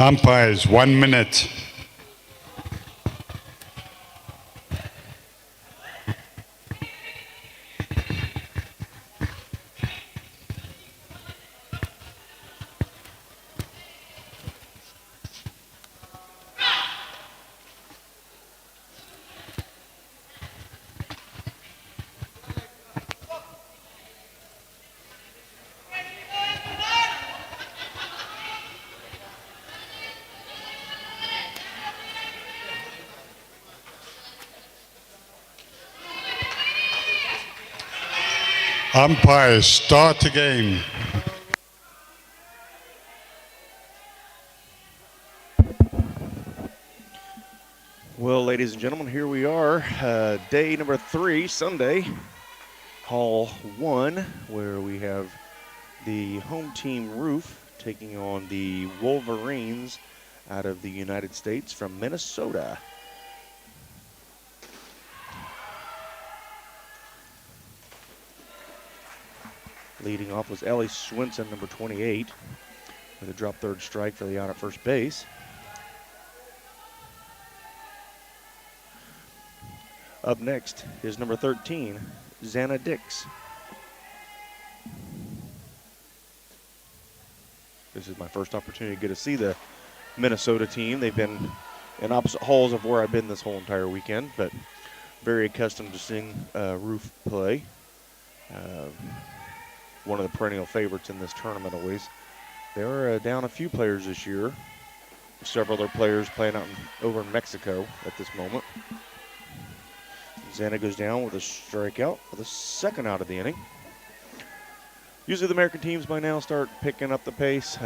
Umpires, 1 minute. Umpires, start the game. Well, ladies and gentlemen, here we are, day number 3, Sunday, Hall 1, where we have the home team Roef taking on the Wolverines out of the United States from Minnesota. Leading off was Ellie Swinson, number 28, with a drop third strike for the out at first base. Up next is number 13, Xana Dix. This is my first opportunity to get to see the Minnesota team. They've been in opposite halls of where I've been this whole entire weekend, but very accustomed to seeing Roef play. One of the perennial favorites in this tournament always. They're down a few players this year. Several other players playing out over in Mexico at this moment. Xana goes down with a strikeout for the second out of the inning. Usually the American teams by now start picking up the pace.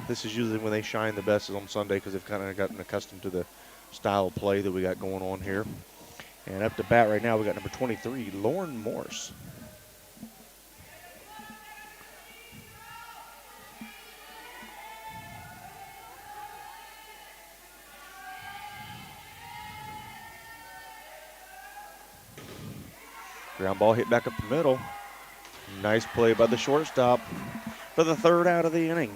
This is usually when they shine the best, is on Sunday, because they've kind of gotten accustomed to the style of play that we got going on here. And up to bat right now, we got number 23, Lauren Morse. Ground ball hit back up the middle. Nice play by the shortstop for the third out of the inning.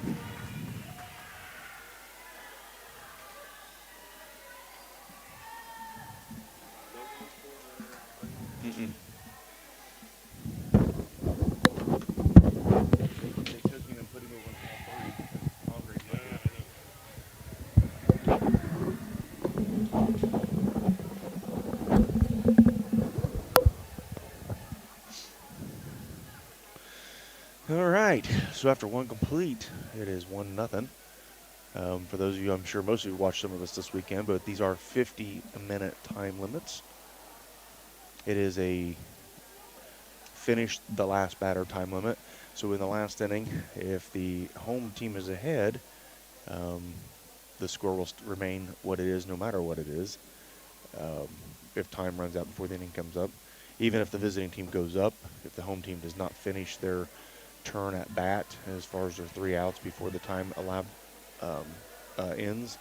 So after one complete, it is 1-0. For those of you, I'm sure most of you watched some of this this weekend, but these are 50-minute time limits. It is a finish the last batter time limit. So in the last inning, if the home team is ahead, the score will remain what it is no matter what it is. If time runs out before the inning comes up. Even if the visiting team goes up, if the home team does not finish their turn at bat as far as their 3 outs before the time allowed ends,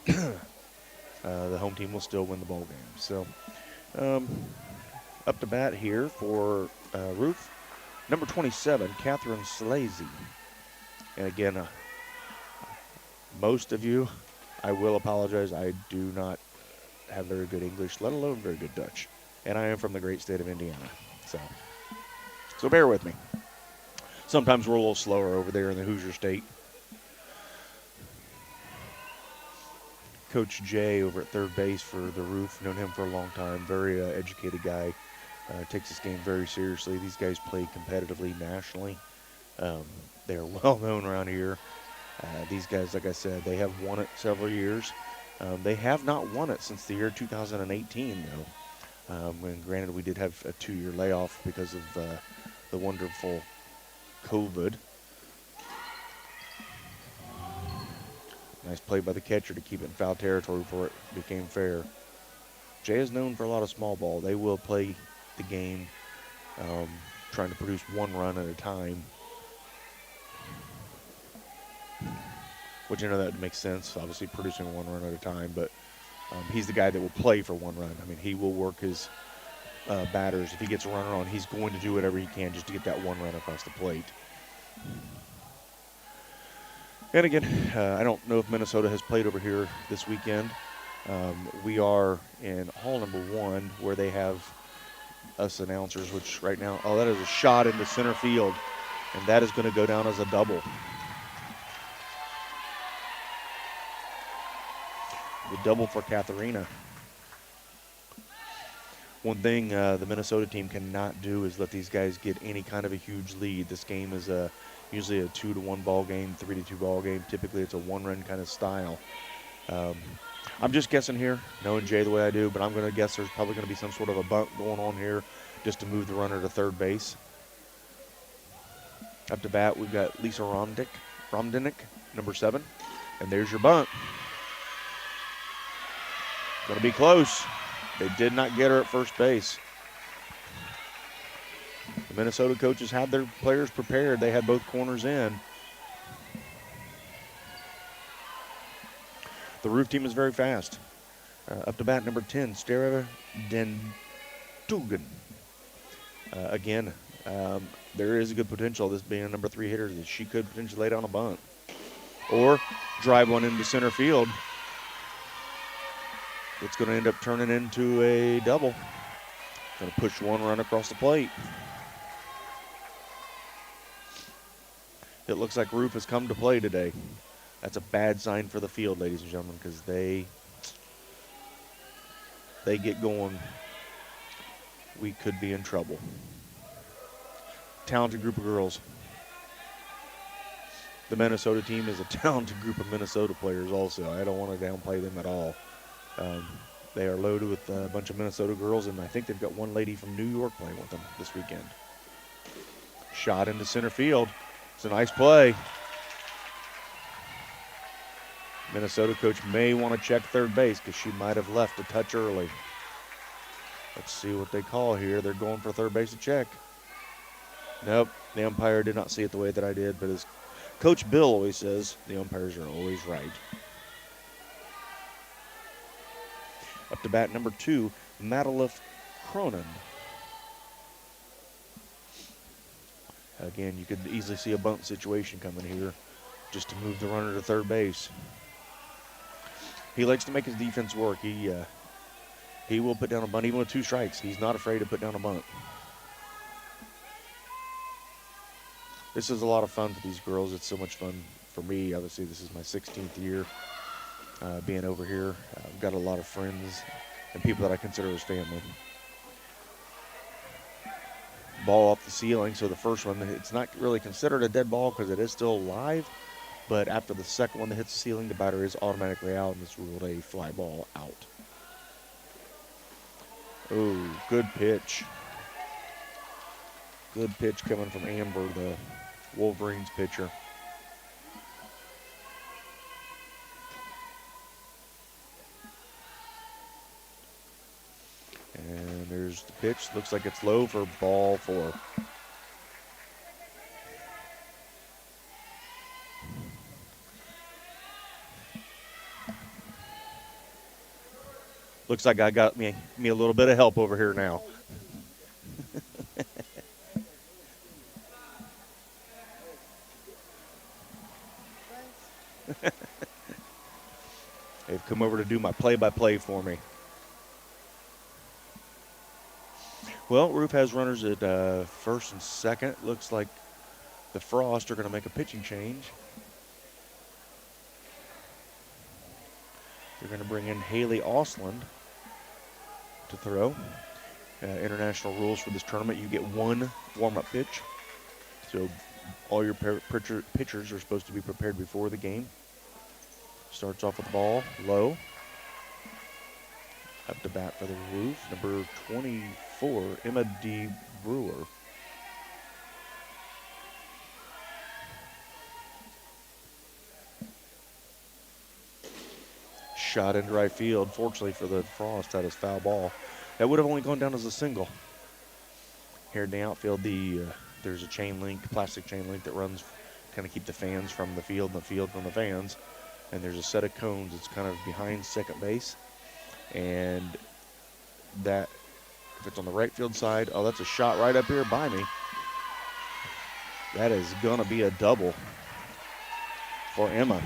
the home team will still win the ball game. So up to bat here for Roef, number 27, Catherine Slazy. And again, most of you, I will apologize, I do not have very good English, let alone very good Dutch. And I am from the great state of Indiana, so bear with me. Sometimes we're a little slower over there in the Hoosier State. Coach Jay over at third base for the Roef, known him for a long time, very educated guy, takes this game very seriously. These guys play competitively nationally. They're well known around here. These guys, like I said, they have won it several years. They have not won it since the year 2018, though. And granted, we did have a 2-year layoff because of the wonderful COVID. Nice play by the catcher to keep it in foul territory before it became fair. Jay is known for a lot of small ball. They will play the game trying to produce 1 run at a time. Which, you know, that makes sense, obviously producing 1 run at a time, but he's the guy that will play for 1 run. I mean, he will work his batters. If he gets a runner on, he's going to do whatever he can just to get that 1 run across the plate. And again, I don't know if Minnesota has played over here this weekend. We are in hall number 1 where they have us announcers, which right now, oh, that is a shot into center field, and that is going to go down as a double. The double for Katharina. One thing the Minnesota team cannot do is let these guys get any kind of a huge lead. This game is usually a 2-1 ball game, 3-2 ball game. Typically, it's a one-run kind of style. I'm just guessing here, knowing Jay the way I do, but I'm going to guess there's probably going to be some sort of a bunt going on here just to move the runner to third base. Up to bat, we've got Lisa Romdinick, number 7. And there's your bunt. Going to be close. They did not get her at first base. The Minnesota coaches had their players prepared. They had both corners in. The Roef team is very fast. Up to bat, number 10, Stera Dentugen. Again, there is a good potential, this being a number 3 hitter, that she could potentially lay down a bunt or drive one into center field. It's going to end up turning into a double. Going to push one run across the plate. It looks like Roef has come to play today. That's a bad sign for the field, ladies and gentlemen, because they get going, we could be in trouble. Talented group of girls. The Minnesota team is a talented group of Minnesota players also. I don't want to downplay them at all. They are loaded with a bunch of Minnesota girls, and I think they've got one lady from New York playing with them this weekend. Shot into center field. It's a nice play. Minnesota coach may want to check third base because she might have left a touch early. Let's see what they call here. They're going for third base to check. Nope, the umpire did not see it the way that I did, but as Coach Bill always says, the umpires are always right. Up to bat, number 2, Madelif Cronin. Again, you could easily see a bunt situation coming here just to move the runner to third base. He likes to make his defense work. He will put down a bunt even with 2 strikes. He's not afraid to put down a bunt. This is a lot of fun for these girls. It's so much fun for me. Obviously, this is my 16th year being over here. I've got a lot of friends and people that I consider as family. Ball off the ceiling, so the first one, it's not really considered a dead ball because it is still live, but after the second one that hits the ceiling, the batter is automatically out, and it's ruled a fly ball out. Oh, good pitch. Good pitch coming from Amber, the Wolverines pitcher. And there's the pitch. Looks like it's low for ball 4. Looks like I got me a little bit of help over here now. They've come over to do my play-by-play for me. Well, Roef has runners at first and second. Looks like the Frost are going to make a pitching change. They're going to bring in Haley Osland to throw. International rules for this tournament, you get 1 warm-up pitch. So all your pitchers are supposed to be prepared before the game. Starts off with the ball low. Up to bat for the Roef, number 24, Emma D. Brewer. Shot into right field. Fortunately for the Frost, that is foul ball. That would have only gone down as a single. Here in the outfield, there's a chain link, plastic chain link that runs, kind of keep the fans from the field and the field from the fans. And there's a set of cones. It's kind of behind second base. And that, if it's on the right field side, oh, that's a shot right up here by me. That is going to be a double for Emma.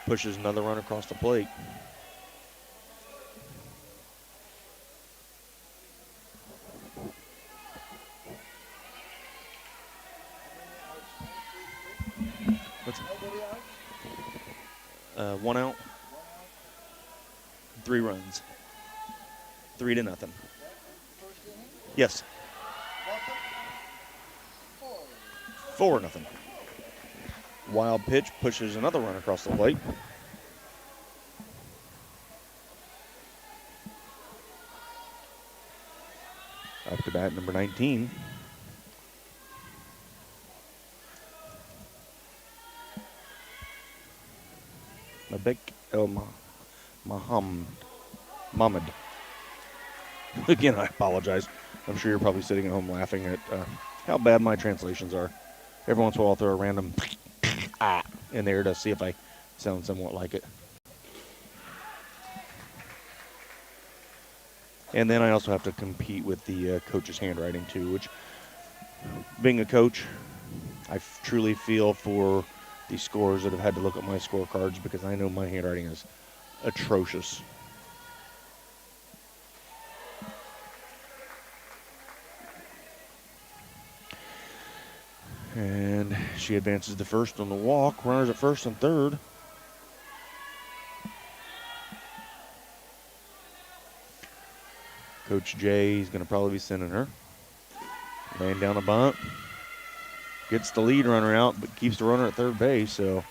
Pushes another run across the plate. One out. 3 runs. 3-0. Yes. 4-0. Wild pitch pushes another run across the plate. Up to bat, number 19. Mabek El Mohammed. Again, I apologize. I'm sure you're probably sitting at home laughing at how bad my translations are. Every once in a while, I'll throw a random in there to see if I sound somewhat like it. And then I also have to compete with the coach's handwriting, too, which, being a coach, I truly feel for the scorers that have had to look at my scorecards because I know my handwriting is atrocious. And she advances to first on the walk. Runners at first and third. Coach Jay is going to probably be sending her. Laying down a bunt. Gets the lead runner out, but keeps the runner at third base. So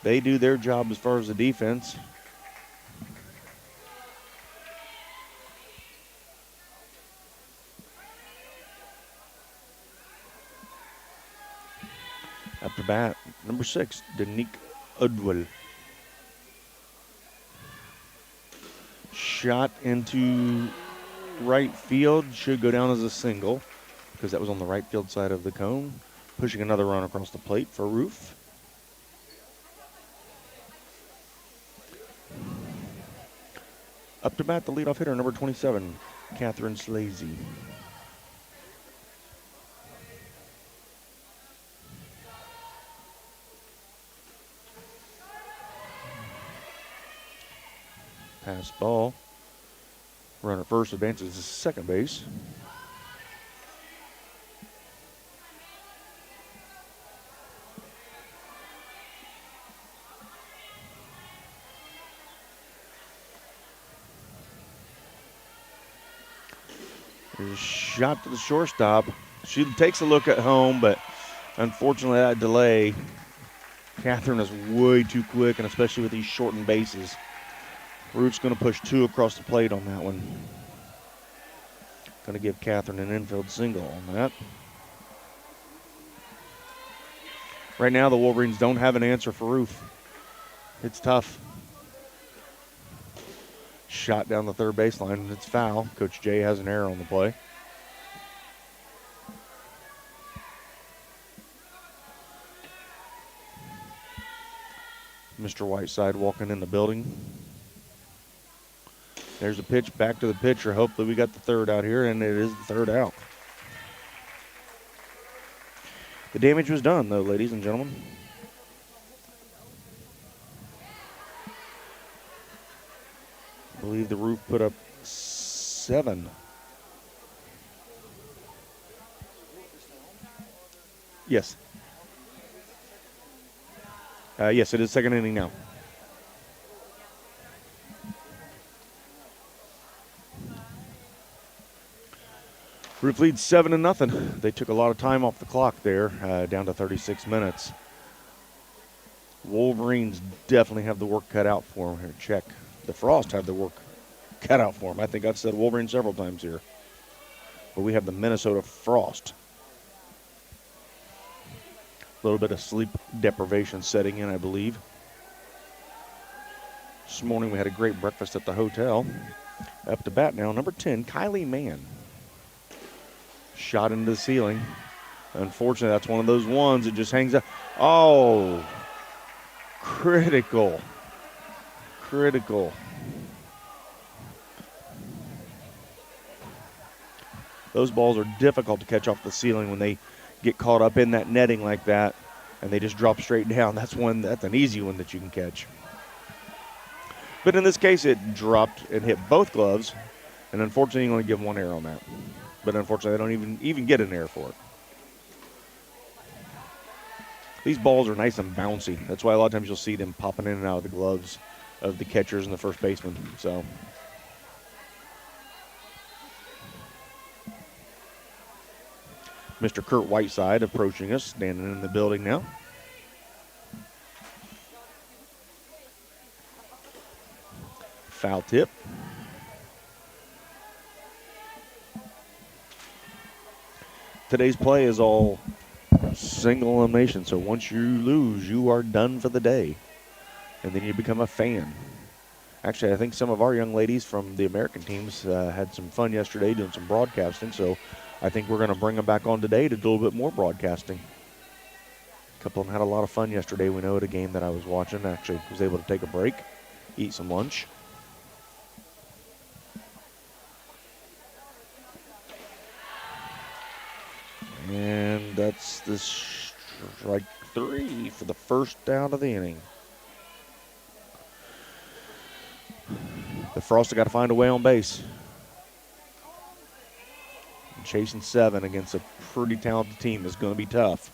they do their job as far as the defense. Up to bat, number 6, Danique Udwell. Shot into right field, should go down as a single because that was on the right field side of the cone. Pushing another run across the plate for Roef. Up to bat, the leadoff hitter, number 27, Catherine Slazy. Pass ball. Runner first advances to second base. There's a shot to the shortstop. She takes a look at home, but unfortunately that delay, Catherine is way too quick, and especially with these shortened bases. Roof's going to push 2 across the plate on that one. Going to give Catherine an infield single on that. Right now, the Wolverines don't have an answer for Roef. It's tough. Shot down the third baseline. It's foul. Coach Jay has an error on the play. Mr. Whiteside walking in the building. There's a pitch back to the pitcher. Hopefully we got the third out here, and it is the third out. The damage was done, though, ladies and gentlemen. I believe the Roef put up 7. Yes. Yes, it is second inning now. Roef leads 7-0. They took a lot of time off the clock there, down to 36 minutes. Wolverines definitely have the work cut out for them here. Check. The Frost have the work cut out for them. I think I've said Wolverines several times here. But we have the Minnesota Frost. A little bit of sleep deprivation setting in, I believe. This morning we had a great breakfast at the hotel. Up to bat now, number 10, Kylie Mann. Shot into the ceiling. Unfortunately, that's one of those ones that just hangs up. Oh, critical. Critical. Those balls are difficult to catch off the ceiling when they get caught up in that netting like that and they just drop straight down, that's an easy one that you can catch. But in this case, it dropped and hit both gloves, and unfortunately, you only give one error on that. But unfortunately, they don't even get an error for it. These balls are nice and bouncy. That's why a lot of times you'll see them popping in and out of the gloves of the catchers and the first baseman. So, Mr. Kurt Whiteside approaching us, standing in the building now. Foul tip. Today's play is all single elimination, so once you lose, you are done for the day, and then you become a fan. Actually, I think some of our young ladies from the American teams had some fun yesterday doing some broadcasting, so I think we're going to bring them back on today to do a little bit more broadcasting. A couple of them had a lot of fun yesterday. We know at a game that I was watching. Actually, was able to take a break, eat some lunch. And that's the strike 3 for the first out of the inning. The Frost have got to find a way on base. Chasing 7 against a pretty talented team is going to be tough.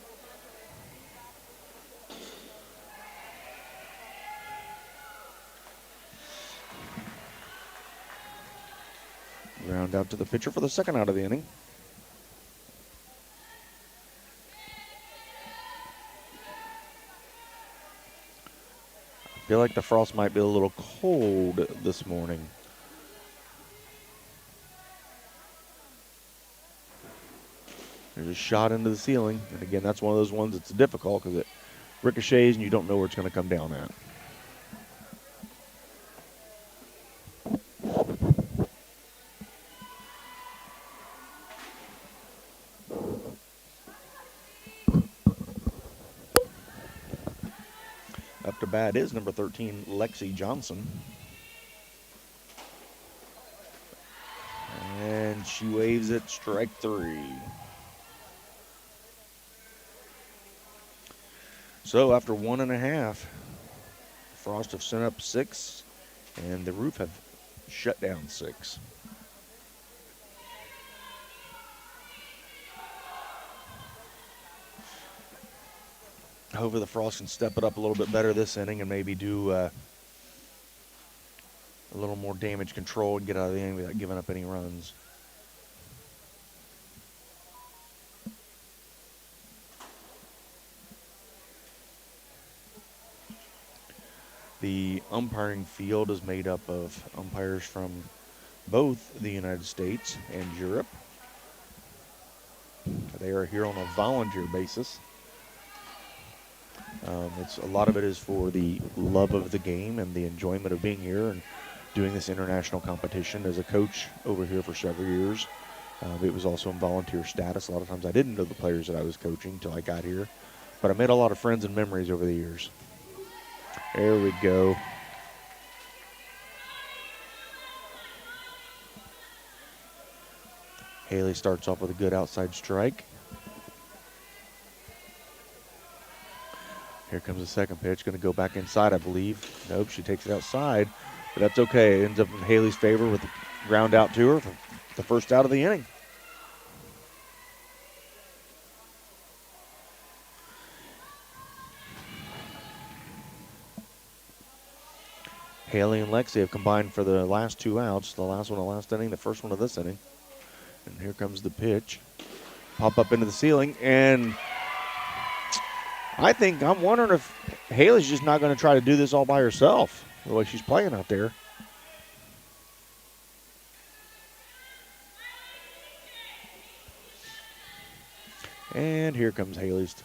Ground out to the pitcher for the second out of the inning. I feel like the Frost might be a little cold this morning. There's a shot into the ceiling. And again, that's one of those ones that's difficult because it ricochets and you don't know where it's going to come down at. Up to bat is number 13, Lexi Johnson. And she waves it, strike 3. So after 1.5, Frost have sent up 6, and the Roef have shut down 6. Hopefully the Frost can step it up a little bit better this inning and maybe do a little more damage control and get out of the inning without giving up any runs. The umpiring field is made up of umpires from both the United States and Europe. They are here on a volunteer basis. A lot of it is for the love of the game and the enjoyment of being here and doing this international competition. As a coach over here for several years, it was also in volunteer status. A lot of times I didn't know the players that I was coaching until I got here, but I made a lot of friends and memories over the years. There we go. Haley starts off with a good outside strike. Here comes the second pitch. Going to go back inside, I believe. Nope, she takes it outside. But that's okay. It ends up in Haley's favor with a ground out to her for the first out of the inning. Haley and Lexi have combined for the last 2 outs. The last one of the last inning, the first one of this inning. And here comes the pitch. Pop up into the ceiling, and I'm wondering if Haley's just not going to try to do this all by herself, the way she's playing out there. And here comes Haley's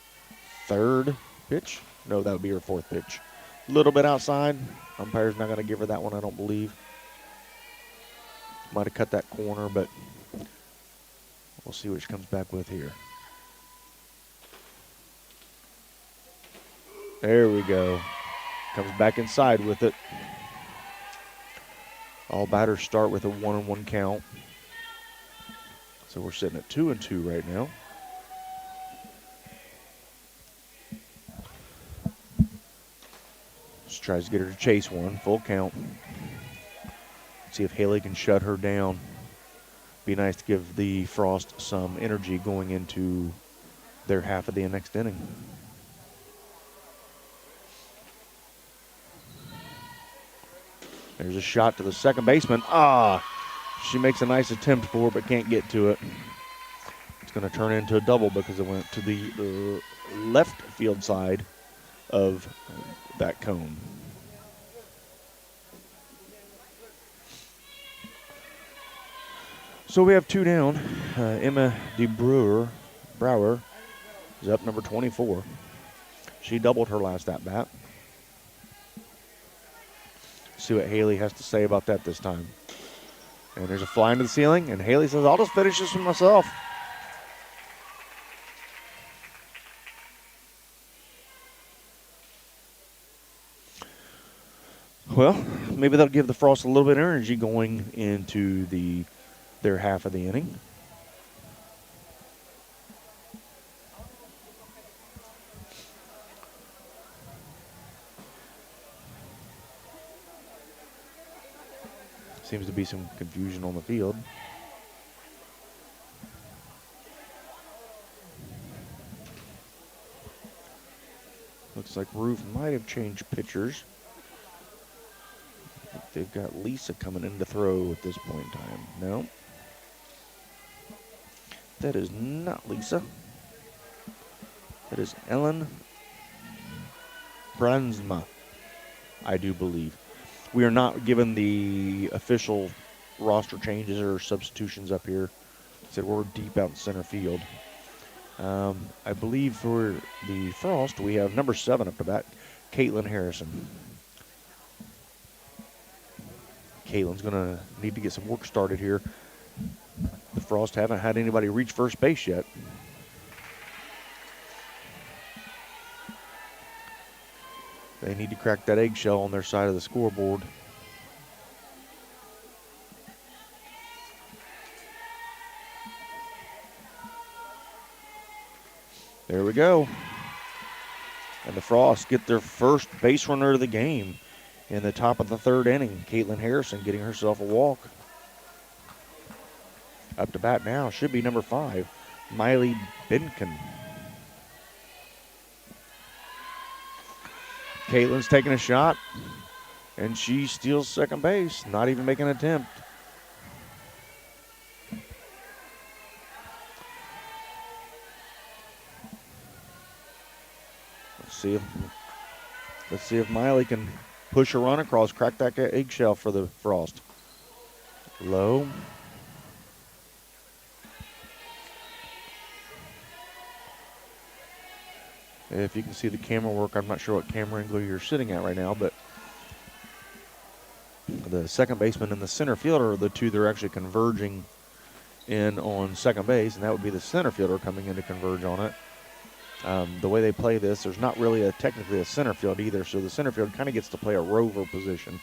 third pitch. No, that would be her fourth pitch. A little bit outside. Umpire's not going to give her that one, I don't believe. Might have cut that corner, but we'll see what she comes back with here. There we go. Comes back inside with it. All batters start with a 1-1 count. So we're sitting at 2-2 right now. tries to get her to chase one. Full count. See if Haley can shut her down. Be nice to give the Frost some energy going into their half of the next inning. There's a shot to the second baseman. She makes a nice attempt for it, but can't get to it. It's going to turn into a double because it went to the left field side of that cone. So we have 2 down. Emma Brouwer is up, number 24. She doubled her last at bat. See what Haley has to say about that this time. And there's a fly into the ceiling, and Haley says, I'll just finish this for myself. Well, maybe that'll give the Frost a little bit of energy going into their half of the inning. Seems to be some confusion on the field. Looks like Roef might have changed pitchers. They've got Lisa coming in to throw at this point in time. No. That is not Lisa. That is Ellen Brunsma, I do believe. We are not given the official roster changes or substitutions up here. Said we're deep out in center field. I believe for the Frost, we have number 7 up to bat, Caitlin Harrison. Caitlin's going to need to get some work started here. The Frost haven't had anybody reach first base yet. They need to crack that eggshell on their side of the scoreboard. There we go. And the Frost get their first base runner of the game in the top of the 3rd inning. Caitlin Harrison getting herself a walk. Up to bat now should be number 5, Miley Benkin. Caitlin's taking a shot, and she steals second base, not even making an attempt. Let's see if Miley can push a run across, crack that eggshell for the Frost. Low. If you can see the camera work, I'm not sure what camera angle you're sitting at right now, but the second baseman and the center fielder are the two that are actually converging in on second base, and that would be the center fielder coming in to converge on it. The way they play this, there's not really technically a center field either, so the center field kind of gets to play a rover position.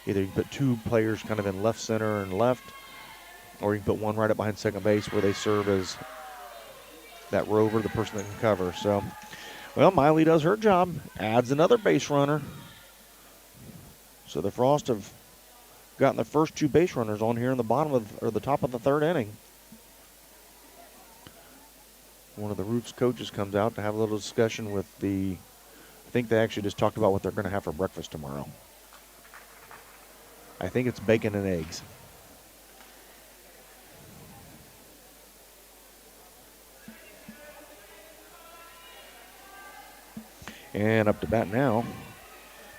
Either you put 2 players kind of in left center and left, or you can put one right up behind second base where they serve as that rover, the person that can cover. So, well, Miley does her job, adds another base runner. So the Frost have gotten the first 2 base runners on here in the the top of the 3rd inning. One of the Roof's coaches comes out to have a little discussion with I think they actually just talked about what they're going to have for breakfast tomorrow. I think it's bacon and eggs. And up to bat now.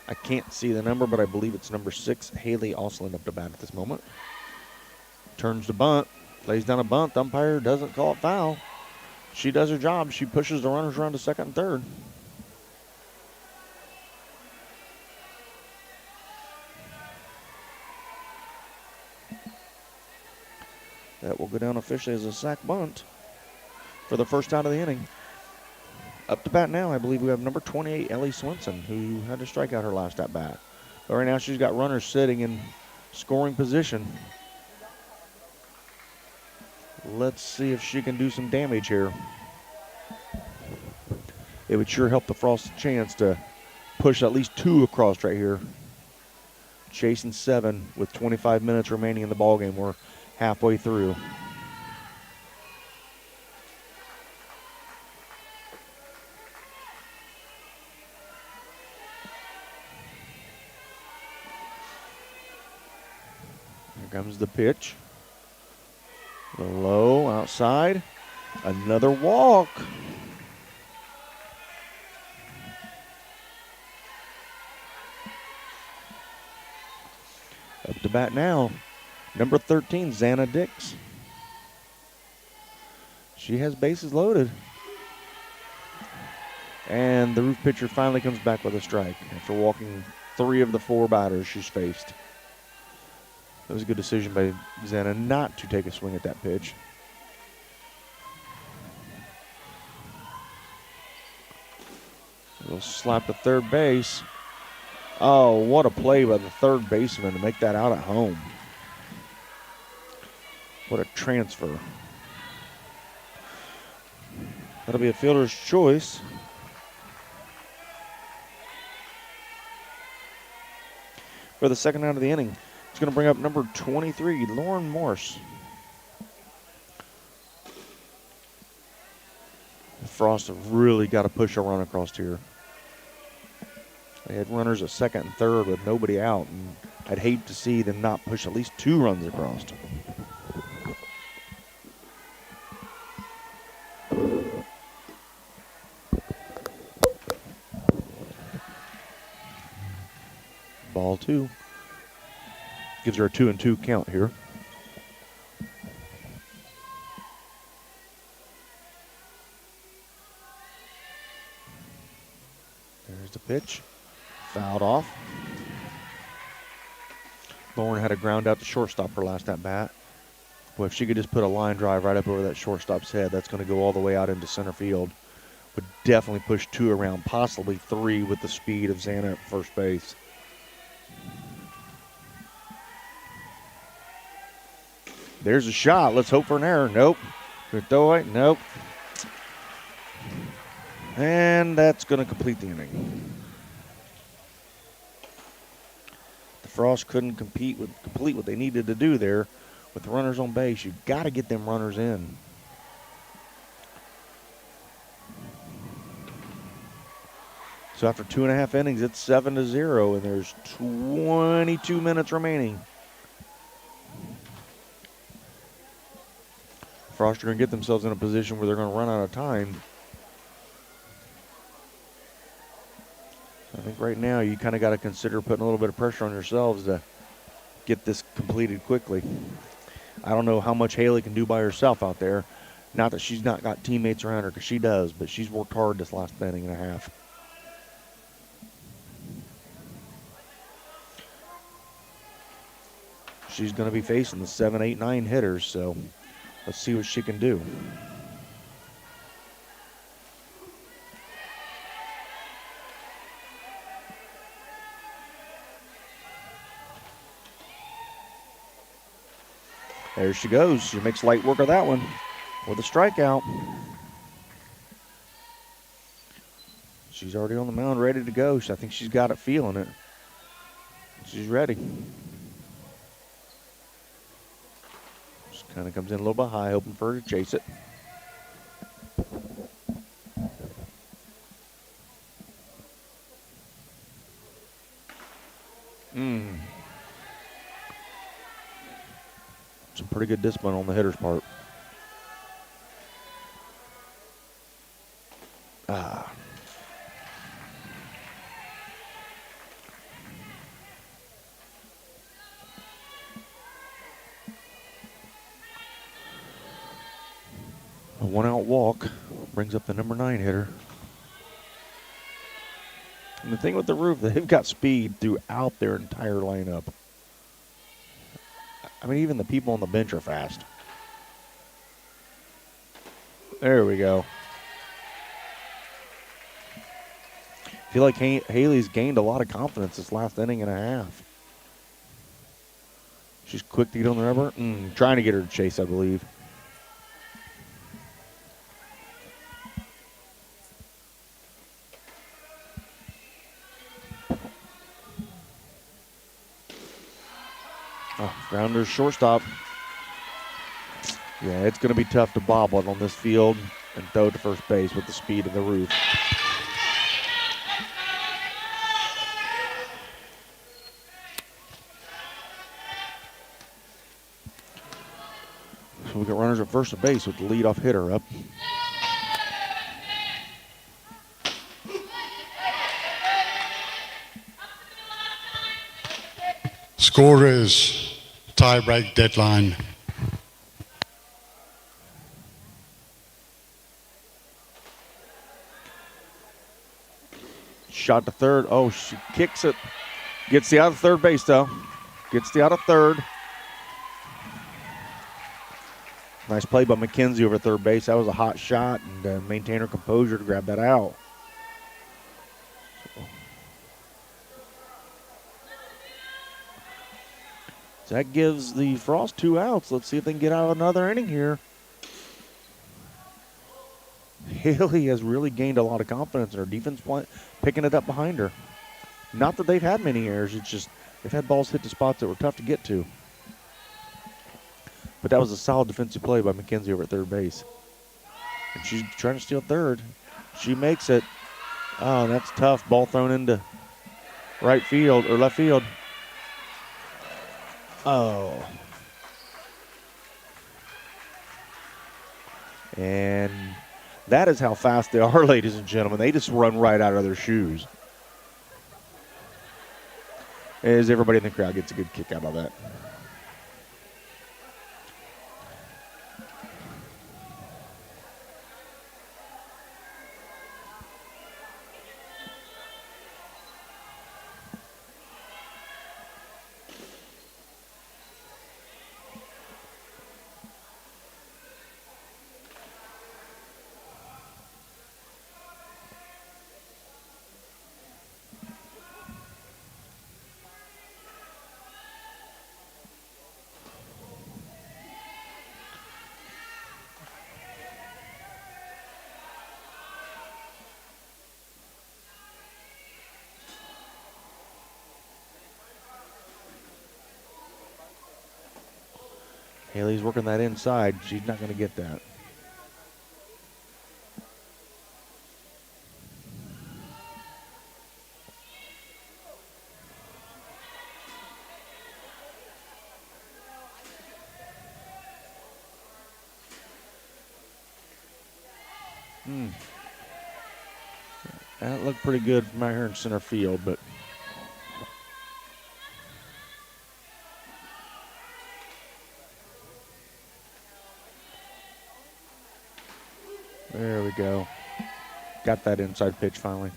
I can't see the number, but I believe it's number 6, Haley Osland up to bat at this moment. Turns the bunt, lays down a bunt. The umpire doesn't call it foul. She does her job. She pushes the runners around to second and third. That will go down officially as a sack bunt for the first out of the inning. Up to bat now, I believe we have number 28, Ellie Swenson, who had to strike out her last at bat. But right now she's got runners sitting in scoring position. Let's see if she can do some damage here. It would sure help the Frost chance to push at least 2 across right here. Chasing 7 with 25 minutes remaining in the ballgame. We're halfway through. Here comes the pitch. The low outside. Another walk. Up to bat now, number 13, Xana Dix. She has bases loaded. And the Roef pitcher finally comes back with a strike after walking 3 of the 4 batters she's faced. That was a good decision by Xana not to take a swing at that pitch. A little slap to third base. Oh, what a play by the third baseman to make that out at home. What a transfer. That'll be a fielder's choice. For the second out of the inning, it's going to bring up number 23, Lauren Morse. Frost have really got to push a run across here. They had runners at second and third with nobody out, and I'd hate to see them not push at least 2 runs across. Ball 2. Gives her a 2-2 count here. There's the pitch. Fouled off. Lauren had a ground out to shortstop her last at bat. Boy, if she could just put a line drive right up over that shortstop's head, that's going to go all the way out into center field. Would definitely push 2 around, possibly 3 with the speed of Xana at first base. There's a shot. Let's hope for an error. Nope. Good throw it. Nope. And that's going to complete the inning. The Frost couldn't complete what they needed to do there with runners on base. You've got to get them runners in. So after 2.5 innings, it's 7-0, and there's 22 minutes remaining. Frost are going to get themselves in a position where they're going to run out of time. I think right now you kind of got to consider putting a little bit of pressure on yourselves to get this completed quickly. I don't know how much Haley can do by herself out there. Not that she's not got teammates around her, because she does, but she's worked hard this last inning and a half. She's going to be facing the 7, 8, 9 hitters, so let's see what she can do. There she goes. She makes light work of that one with a strikeout. She's already on the mound, ready to go. I think she's got it, feeling it. She's ready. Just kind of comes in a little bit high, hoping for her to chase it. Some pretty good discipline on the hitter's part. A 1-out walk brings up the number 9 hitter. And the thing with the Roef, they've got speed throughout their entire lineup. I mean, even the people on the bench are fast. There we go. I feel like Haley's gained a lot of confidence this last inning and a half. She's quick to get on the rubber. Trying to get her to chase, I believe. under shortstop. Yeah, it's going to be tough to bobble it on this field and throw it to first base with the speed of the Roef. So we got runners at first and base with the leadoff hitter up. Scorers, tie-break deadline. Shot to third. Oh, she kicks it. Gets the out of third base, though. Gets the out of third. Nice play by McKenzie over third base. That was a hot shot, and maintain her composure to grab that out. So that gives the Frost 2 outs. Let's see if they can get out of another inning here. Haley has really gained a lot of confidence in her defense, picking it up behind her. Not that they've had many errors. It's just they've had balls hit to spots that were tough to get to. But that was a solid defensive play by McKenzie over at third base. And she's trying to steal third. She makes it. Oh, that's tough. Ball thrown into right field or left field. Oh. And that is how fast they are, ladies and gentlemen. They just run right out of their shoes. As everybody in the crowd gets a good kick out of that. Haley's working that inside. She's not going to get that. That looked pretty good from out here in center field, but there we go. Got that inside pitch finally.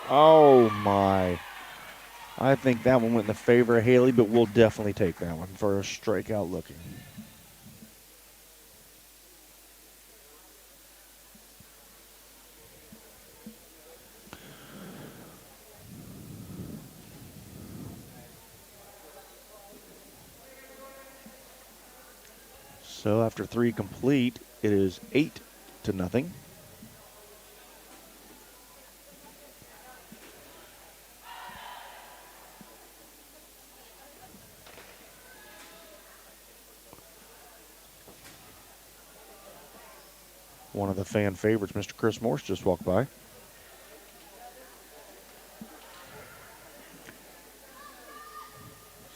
Oh, my. I think that one went in the favor of Haley, but we'll definitely take that one for a strikeout looking. So after 3 complete, it is 8-0. One of the fan favorites, Mr. Chris Morse, just walked by.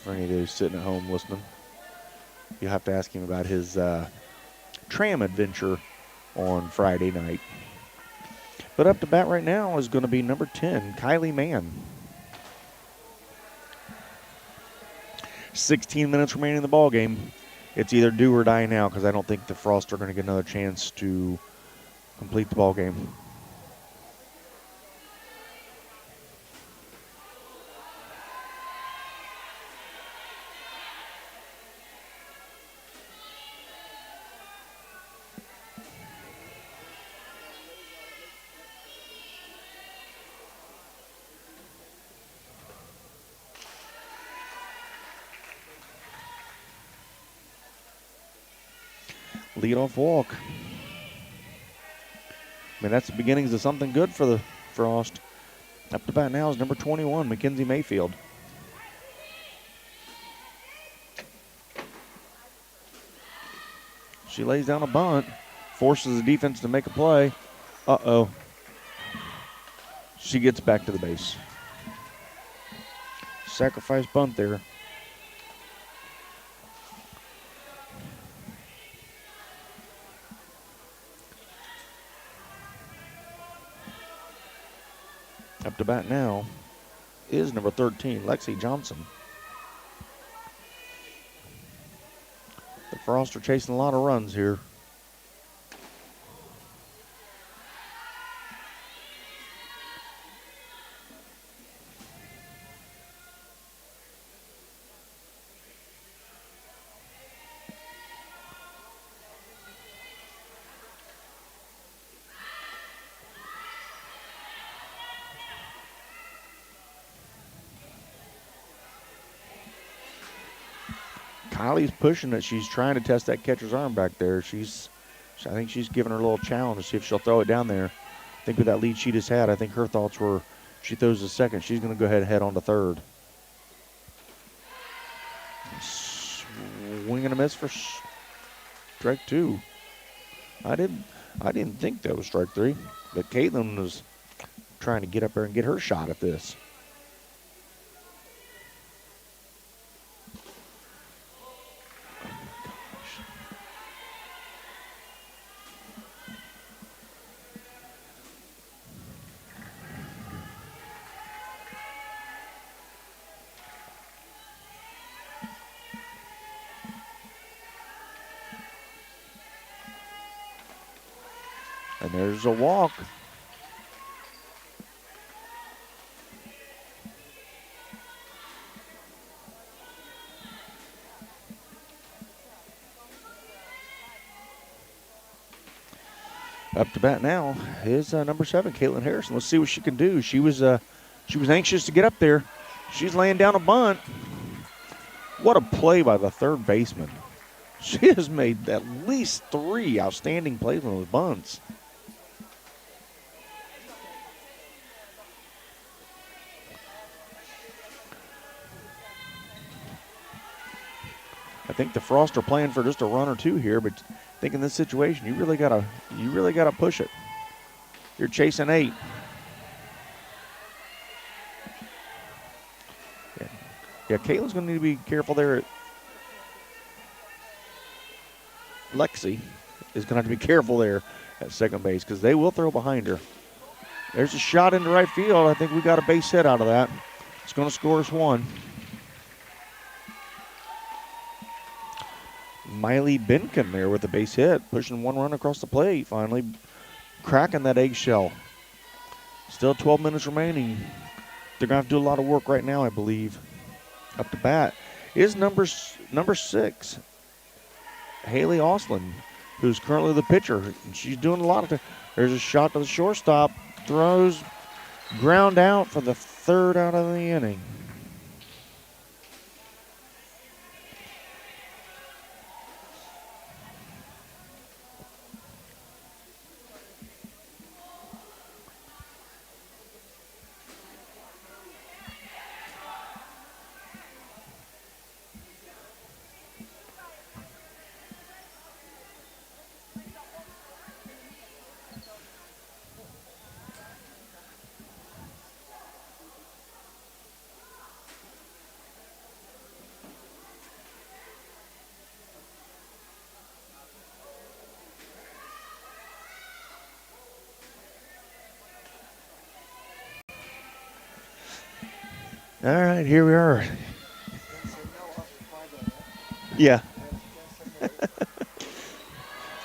For any of those sitting at home listening, you'll have to ask him about his tram adventure on Friday night. But up to bat right now is going to be number 10, Kylie Mann. 16 minutes remaining in the ball game. It's either do or die now because I don't think the Frost are going to get another chance to complete the ball game. Leadoff walk. I mean, that's the beginnings of something good for the Frost. Up to bat now is number 21, Mackenzie Mayfield. She lays down a bunt, forces the defense to make a play. Uh-oh. She gets back to the base. Sacrifice bunt there. Up to bat now is number 13, Lexi Johnson. The Frost are chasing a lot of runs here. Kylie's pushing it. She's trying to test that catcher's arm back there. I think she's giving her a little challenge to see if she'll throw it down there. I think with that lead she just had, I think her thoughts were she throws the second, she's going to go ahead and head on to third. Swing and a miss for strike two. I didn't think that was strike three, but Caitlin was trying to get up there and get her shot at this. And there's a walk. Up to bat now is number 7, Caitlin Harrison. Let's see what she can do. She was anxious to get up there. She's laying down a bunt. What a play by the third baseman. She has made at least 3 outstanding plays on those bunts. I think the Frost are playing for just a run or two here, but I think in this situation you really gotta push it. You're chasing 8. Yeah, Caitlin's gonna need to be careful there. Lexi is gonna have to be careful there at second base because they will throw behind her. There's a shot into right field. I think we got a base hit out of that. It's gonna score us 1. Miley Benkin there with a base hit, pushing 1 run across the plate, finally cracking that eggshell. Still 12 minutes remaining. They're going to have to do a lot of work right now, I believe. Up to bat is number 6, Haley Oslin, who's currently the pitcher. And she's doing a lot of There's a shot to the shortstop, throws, ground out for the 3rd out of the inning. All right, here we are. Yeah.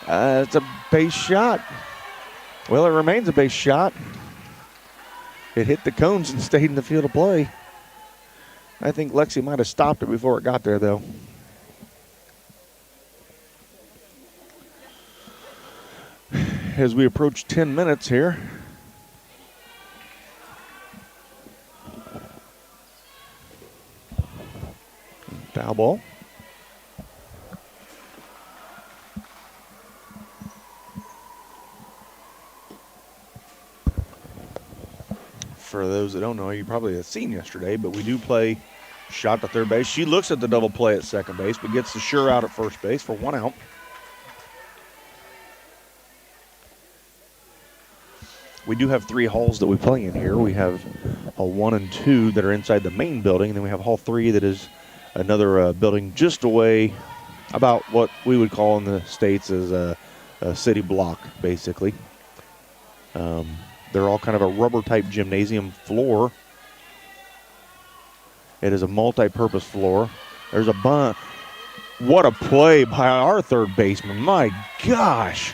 It's a base shot. Well, it remains a base shot. It hit the cones and stayed in the field of play. I think Lexi might have stopped it before it got there, though. As we approach 10 minutes here. Foul ball. for those that don't know, you probably have seen yesterday, but we do play shot to third base. She looks at the double play at second base, but gets the sure out at first base for 1 out. We do have 3 halls that we play in here. We have Hall 1 and 2 that are inside the main building, and then we have Hall 3 that is another building just away, about what we would call in the States as a city block, basically. They're all kind of a rubber-type gymnasium floor. It is a multi-purpose floor. There's a bunt. What a play by our third baseman. My gosh.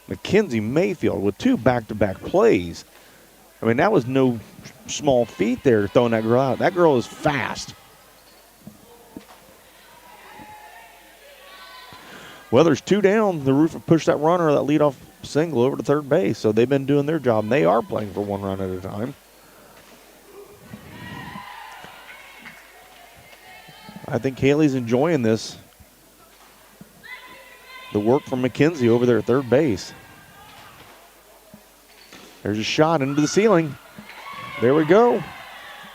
Mackenzie Mayfield with 2 back-to-back plays. I mean, that was no small feat there, throwing that girl out. That girl is fast. Well, there's 2 down. The Roef have pushed that runner, that leadoff single, over to third base. So they've been doing their job, and they are playing for 1 run at a time. I think Haley's enjoying this. The work from Mackenzie over there at third base. There's a shot into the ceiling. There we go.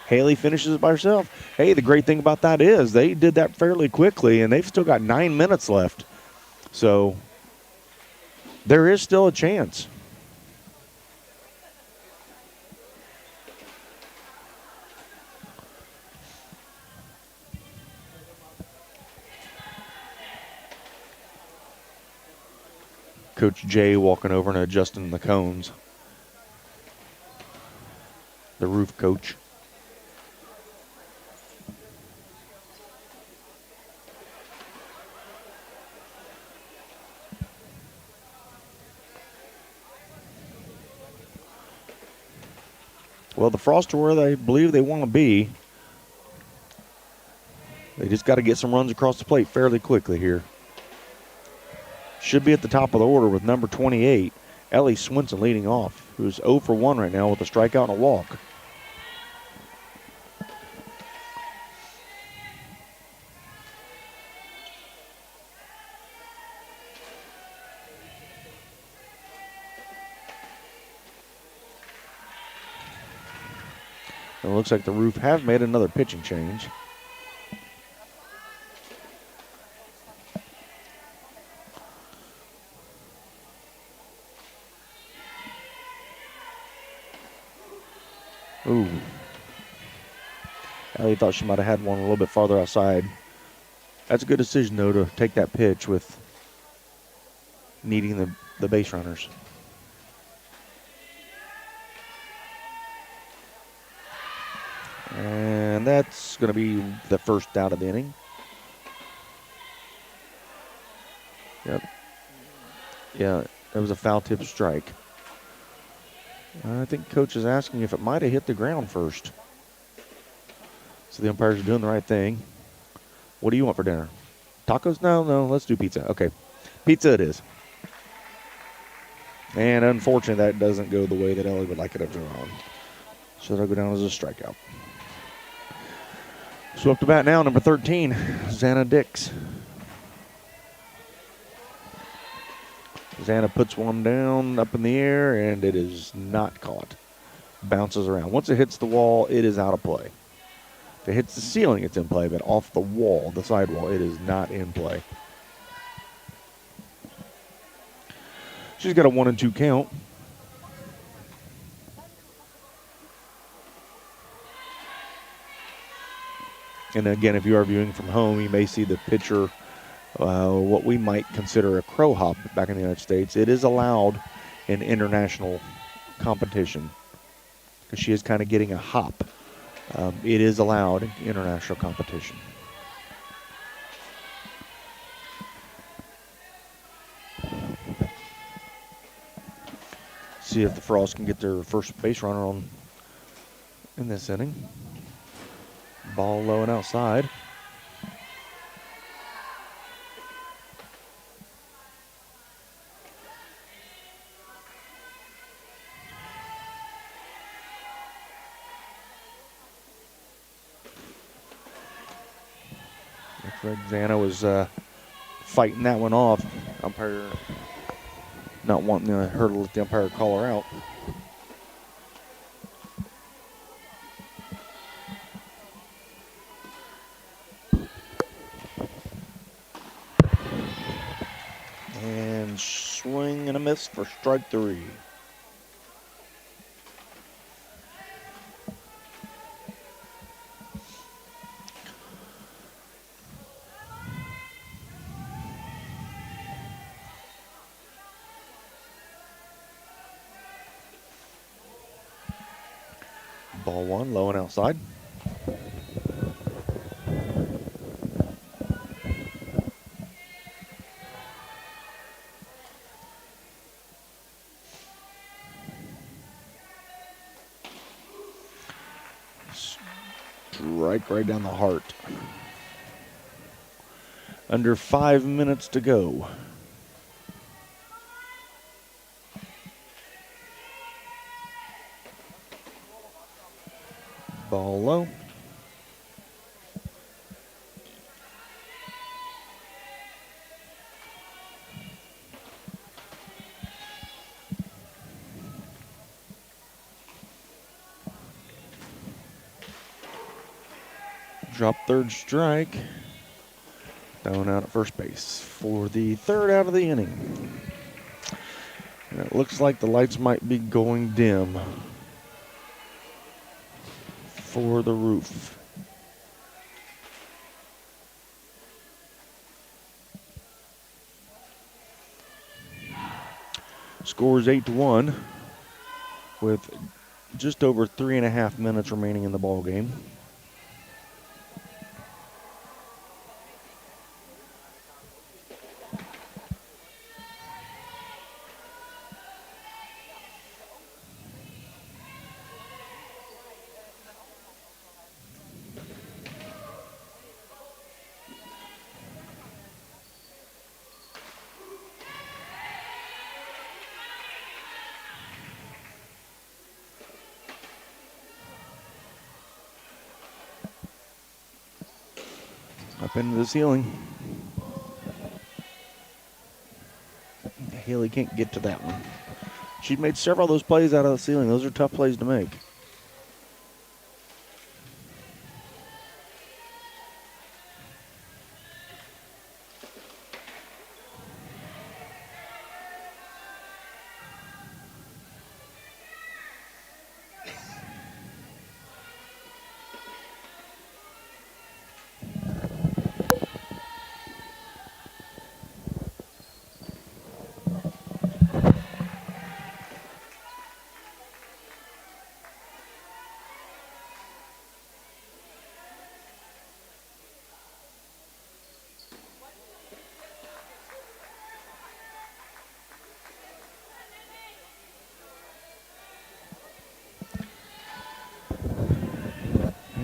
Haley finishes it by herself. Hey, the great thing about that is they did that fairly quickly, and they've still got 9 minutes left. So there is still a chance. Coach Jay walking over and adjusting the cones. The Roef coach. Well, the Frost are where they believe they want to be. They just got to get some runs across the plate fairly quickly here. Should be at the top of the order with number 28, Ellie Swinson, leading off, who's 0 for 1 right now with a strikeout and a walk. And it looks like the Roef have made another pitching change. Ooh. Ellie thought she might have had one a little bit farther outside. That's a good decision, though, to take that pitch with needing the base runners. And that's going to be the first out of the inning. Yep. Yeah, it was a foul tip strike. I think coach is asking if it might have hit the ground first. So the umpires are doing the right thing. What do you want for dinner? Tacos? No, let's do pizza. Okay, pizza it is. And unfortunately, that doesn't go the way that Ellie would like it to go on. So that'll go down as a strikeout. So up to bat now, number 13, Xana Dix. Xana puts one down up in the air, and it is not caught. Bounces around. Once it hits the wall, it is out of play. If it hits the ceiling, it's in play, but off the wall, the sidewall, it is not in play. She's got a 1-2 count. And again, if you are viewing from home, you may see the pitcher, what we might consider a crow hop back in the United States. It is allowed in international competition because she is kind of getting a hop. It is allowed in international competition. See if the Frost can get their first base runner on in this inning. Ball low and outside. Looks like Xana was fighting that one off. Umpire not wanting her to let the umpire call her out. And swing and a miss for strike 3. Ball 1, low and outside. Strike right down the heart. Under 5 minutes to go. Ball low. Drop third strike. Down out at first base for the third out of the inning. And it looks like the lights might be going dim for the Roef. Score is 8-1 with just over 3.5 minutes remaining in the ball game. Up into the ceiling. Haley can't get to that one. She's made several of those plays out of the ceiling. Those are tough plays to make.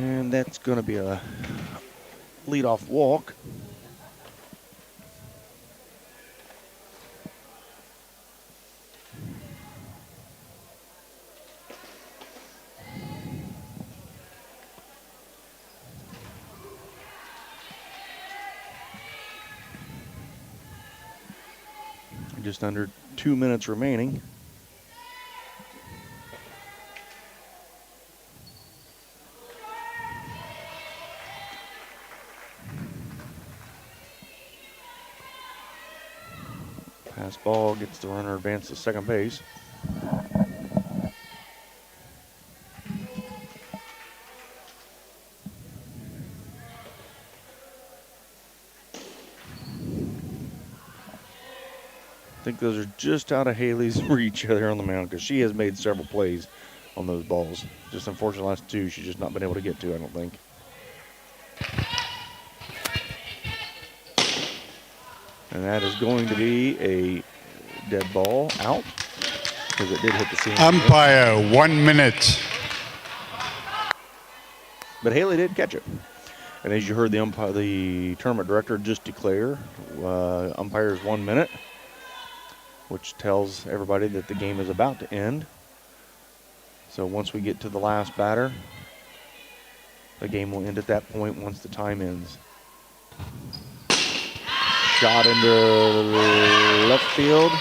And that's going to be a leadoff walk. Just under 2 minutes remaining. Pass ball gets the runner advanced to second base. I think those are just out of Haley's reach there on the mound because she has made several plays on those balls. Just unfortunately, last two she's just not been able to get to, I don't think. And that is going to be a dead ball out because it did hit the ceiling. Umpire, 1 minute. But Haley did catch it. And as you heard the tournament director just declare, umpire's 1 minute, which tells everybody that the game is about to end. So once we get to the last batter, the game will end at that point once the time ends. Shot into left field.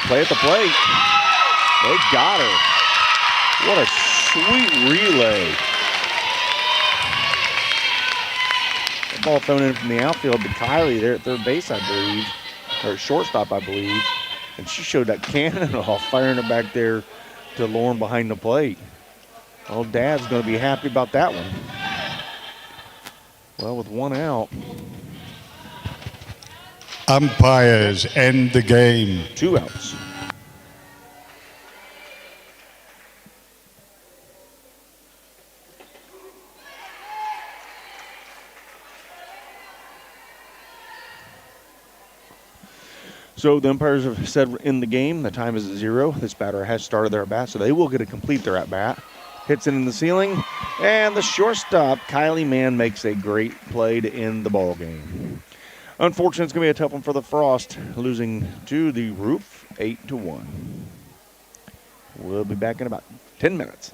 play at the plate. They got her. What a sweet relay. The ball thrown in from the outfield to Kylie there at third base, I believe, or at shortstop, I believe. And she showed that cannon off, firing it back there to Lauren behind the plate. Oh, Dad's going to be happy about that one. Well, with one out. Umpires end the game. 2 outs. So the umpires have said in the game, the time is at 0. This batter has started their at-bat, so they will get to complete their at-bat. Hits it in the ceiling, and the shortstop, Kylie Mann, makes a great play to end the ball game. Unfortunately, it's going to be a tough one for the Frost, losing to the Roef 8-1. We'll be back in about 10 minutes.